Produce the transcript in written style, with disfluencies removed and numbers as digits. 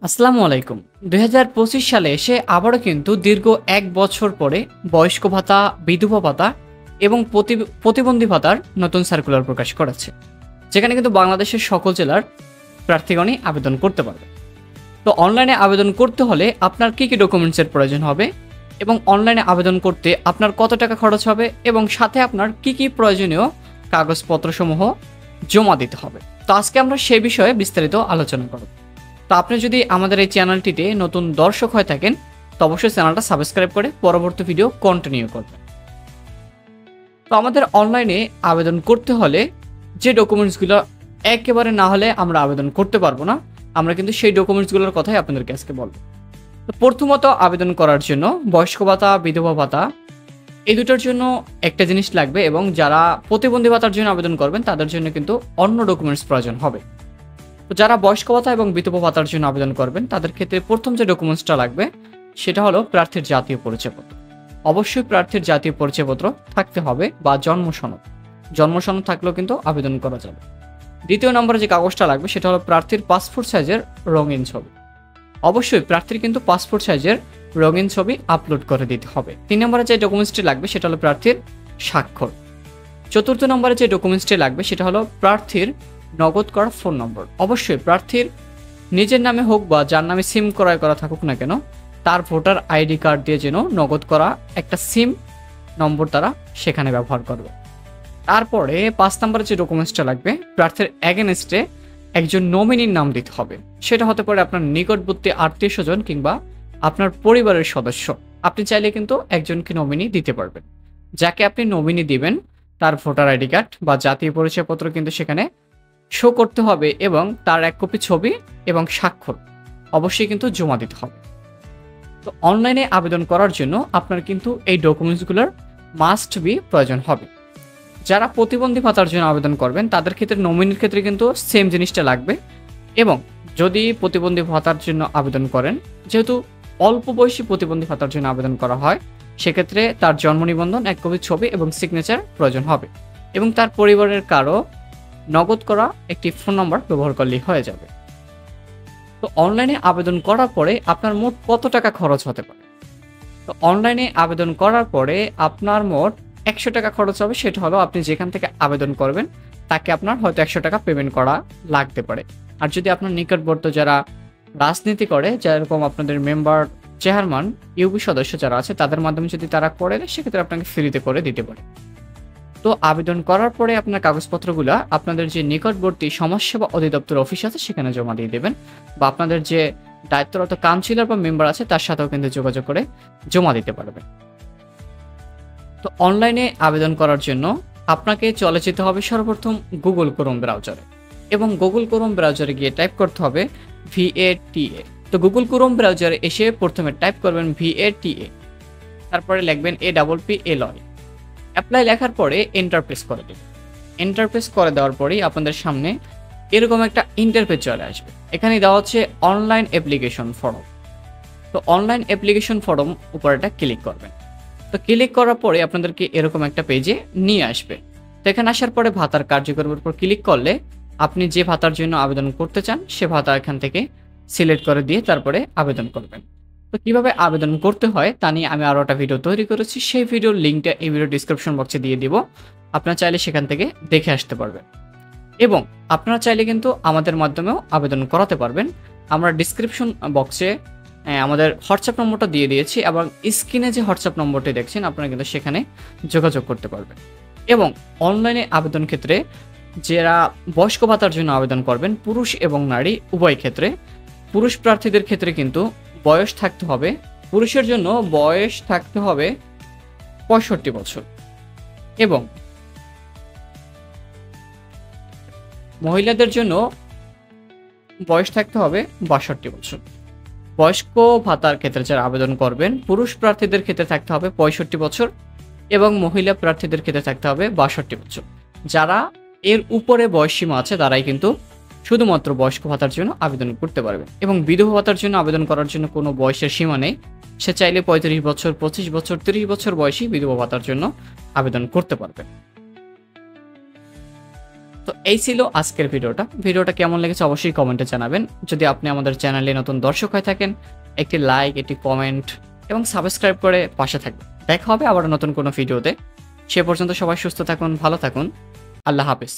আসসালামু আলাইকুম। ২০২৫ সালে এসে আবারও কিন্তু দীর্ঘ ১ বছর পরে বয়স্ক ভাতা, বিধবা ভাতা এবং প্রতিবন্ধী ভাতার নতুন সার্কুলার প্রকাশ করেছে। যেখানে কিন্তু বাংলাদেশের সকল জেলার প্রার্থীগণই আবেদন করতে পারবে। তো অনলাইনে আবেদন করতে হলে আপনার কি ডকুমেন্টসের প্রয়োজন হবে এবং অনলাইনে আবেদন করতে আপনার কত টাকা খরচ হবে এবং সাথে আপনার কি প্রয়োজনীয় কাগজপত্রসমূহ জমা দিতে হবে। তো আজকে আমরা সেই বিষয়ে বিস্তারিত আলোচনা করব। তো আপনি যদি আমাদের এই চ্যানেলটিতে নতুন দর্শক হয়ে থাকেন তো অবশ্যই চ্যানেলটা সাবস্ক্রাইব করে পরবর্তী ভিডিও কন্টিনিউ করবেন। তো আমাদের অনলাইনে আবেদন করতে হলে যে ডকুমেন্টসগুলো একেবারে না হলে আমরা আবেদন করতে পারবো না, আমরা কিন্তু সেই ডকুমেন্টসগুলোর কথাই আপনাদেরকে আজকে বলবো। তো প্রথমত আবেদন করার জন্য বয়স্ক ভাতা, বিধবা ভাতা এই দুটোর জন্য একটা জিনিস লাগবে এবং যারা প্রতিবন্ধী ভাতার জন্য আবেদন করবেন তাদের জন্য কিন্তু অন্য ডকুমেন্টস প্রয়োজন হবে। তো যারা বয়স্ক ভাতা এবং বিধবা ভাতার জন্য আবেদন করবেন তাদের ক্ষেত্রে প্রথম যে ডকুমেন্টসটা লাগবে সেটা হলো প্রার্থীর জাতীয় পরিচয়পত্র। অবশ্যই প্রার্থীর জাতীয় পরিচয়পত্র থাকতে হবে বা জন্ম সনদ থাকলেও কিন্তু আবেদন করা যাবে। দ্বিতীয় নম্বরে যে কাগজটা লাগবে সেটা হলো প্রার্থীর পাসপোর্ট সাইজের রঙিন ছবি। অবশ্যই প্রার্থীর কিন্তু পাসপোর্ট সাইজের রঙিন ছবি আপলোড করে দিতে হবে। 3 নম্বরে যে ডকুমেন্টসটি লাগবে সেটা হলো প্রার্থীর স্বাক্ষর। চতুর্থ নম্বরে যে ডকুমেন্টসটি লাগবে সেটা হলো প্রার্থীর নগদ করা ফোন নম্বর। অবশ্যই প্রার্থীর নিজের নামে হোক বা যার নামে সিম ক্রয় করা থাকুক না কেন তার ভোটার আইডি কার্ড দিয়ে যেন নগদ করা একটা সিম নম্বর তারা সেখানে ব্যবহার করবে। তারপরে 5 নম্বরে যে ডকুমেন্টসটা লাগবে প্রার্থীর এগেনস্টে একজন নমিনির নাম দিতে হবে। সেটা হতে পারে আপনার নিকটবর্তী আত্মীয় স্বজন কিংবা আপনার পরিবারের সদস্য। আপনি চাইলে কিন্তু একজনকে নমিনি দিতে পারবেন। যাকে আপনি নমিনি দিবেন তার ভোটার আইডি কার্ড বা জাতীয় পরিচয়পত্র কিন্তু সেখানে শো করতে হবে এবং তার এক কপি ছবি এবং স্বাক্ষর অবশ্যই কিন্তু জমা দিতে হবে। তো অনলাইনে আবেদন করার জন্য আপনার কিন্তু এই ডকুমেন্টসগুলোর মাস্ট বি প্রয়োজন হবে। যারা প্রতিবন্ধী ভাতার জন্য আবেদন করবেন তাদের ক্ষেত্রে নমিনির ক্ষেত্রে কিন্তু সেম জিনিসটা লাগবে এবং যদি প্রতিবন্ধী ভাতার জন্য আবেদন করেন, যেহেতু অল্প বয়সী প্রতিবন্ধী ভাতার জন্য আবেদন করা হয়, সেক্ষেত্রে তার জন্ম নিবন্ধন, এক কপি ছবি এবং সিগনেচার প্রয়োজন হবে এবং তার পরিবারের কারো নগদ করা একটি ফোন নম্বর ব্যবহার করলেই হয়ে যাবে। তো অনলাইনে আবেদন করার পরে আপনার মোট কত টাকা খরচ হতে পারে? তো অনলাইনে আবেদন করার পরে আপনার মোট 100 টাকা খরচ হবে। সেটা হলো আপনি যেখান থেকে আবেদন করবেন তাকে আপনার হয়তো 100 টাকা পেমেন্ট করা লাগতে পারে। আর যদি আপনার নিকটবর্তী যারা রাজনীতি করে, যেরকম আপনাদের মেম্বার, চেয়ারম্যান, ইউপি সদস্য যারা আছে তাদের মাধ্যমে যদি তারা করে দেয় সেক্ষেত্রে আপনাকে ফ্রিতে করে দিতে পারে। তো আবেদন করার পরে আপনার কাগজপত্রগুলো আপনাদের যে নিকটবর্তী সমাজসেবা অধিদপ্তর অফিস আছে সেখানে জমা দিয়ে দেবেন বা আপনাদের যে দায়িত্বরত কাউন্সিলর বা মেম্বার আছে তার সাথেও কিন্তু যোগাযোগ করে জমা দিতে পারবেন। তো অনলাইনে আবেদন করার জন্য আপনাকে চলে যেতে হবে সর্বপ্রথম গুগল ক্রোম ব্রাউজারে এবং গুগল ক্রোম ব্রাউজারে গিয়ে টাইপ করতে হবে VATA। তো গুগল ক্রোম ব্রাউজারে এসে প্রথমে টাইপ করবেন VATA, তারপরে লিখবেন APPLY। অ্যাপ্লাই লেখার পরে এন্টার প্রেস করে দেবেন। এন্টার প্রেস করে দেওয়ার পরেই আপনাদের সামনে এরকম একটা ইন্টারফেস চলে আসবে। এখানে দেওয়া হচ্ছে অনলাইন অ্যাপ্লিকেশন ফর্ম। তো অনলাইন অ্যাপ্লিকেশন ফর্ম উপর এটা ক্লিক করবেন। তো ক্লিক করার পরে আপনাদেরকে এরকম একটা পেজে নিয়ে আসবে। তো এখানে আসার পরে ভাতার কার্যক্রমের উপর ক্লিক করলে আপনি যে ভাতার জন্য আবেদন করতে চান সে ভাতা এখান থেকে সিলেক্ট করে দিয়ে তারপরে আবেদন করবেন। তো কিভাবে আবেদন করতে হয় তা নিয়ে আমি আরও একটা ভিডিও তৈরি করেছি, সেই ভিডিওর লিঙ্কটা এই ভিডিও ডিসক্রিপশন বক্সে দিয়ে দিব। আপনারা চাইলে সেখান থেকে দেখে আসতে পারবেন এবং আপনারা চাইলে কিন্তু আমাদের মাধ্যমেও আবেদন করাতে পারবেন। আমরা ডিসক্রিপশন বক্সে আমাদের হোয়াটসঅ্যাপ নম্বরটা দিয়ে দিয়েছি এবং স্ক্রিনে যে হোয়াটসঅ্যাপ নম্বরটি দেখছেন আপনারা কিন্তু সেখানে যোগাযোগ করতে পারবেন। এবং অনলাইনে আবেদন ক্ষেত্রে যারা বয়স্ক ভাতার জন্য আবেদন করবেন পুরুষ এবং নারী উভয় ক্ষেত্রে, পুরুষ প্রার্থীদের ক্ষেত্রে কিন্তু বয়স থাকতে হবে, পুরুষের জন্য বয়স থাকতে হবে 65 বছর এবং মহিলাদের জন্য বয়স থাকতে হবে 62 বছর। বয়স্ক ভাতার ক্ষেত্রে যারা আবেদন করবেন পুরুষ প্রার্থীদের ক্ষেত্রে থাকতে হবে 65 বছর এবং মহিলা প্রার্থীদের ক্ষেত্রে থাকতে হবে 62 বছর। যারা এর উপরে বয়সসীমা আছে তারাই কিন্তু শুধুমাত্র বয়স্ক ভাতার জন্য আবেদন করতে পারবেন এবং বিধবা ভাতার জন্য আবেদন করার জন্য কোনো বয়সের সীমা নেই। সে চাইলে 35 বছর, 25 বছর, 30 বছর বয়সী বিধবা ভাতার জন্য আবেদন করতে পারবেন। তো এই ছিল আজকের ভিডিওটা কেমন লেগেছে অবশ্যই কমেন্টে জানাবেন। যদি আপনি আমাদের চ্যানেলে নতুন দর্শক হয়ে থাকেন, একটি লাইক, একটি কমেন্ট এবং সাবস্ক্রাইব করে পাশে থাকবেন। দেখা হবে আবার নতুন কোনো ভিডিওতে। সে পর্যন্ত সবাই সুস্থ থাকুন, ভালো থাকুন। আল্লাহ হাফেজ।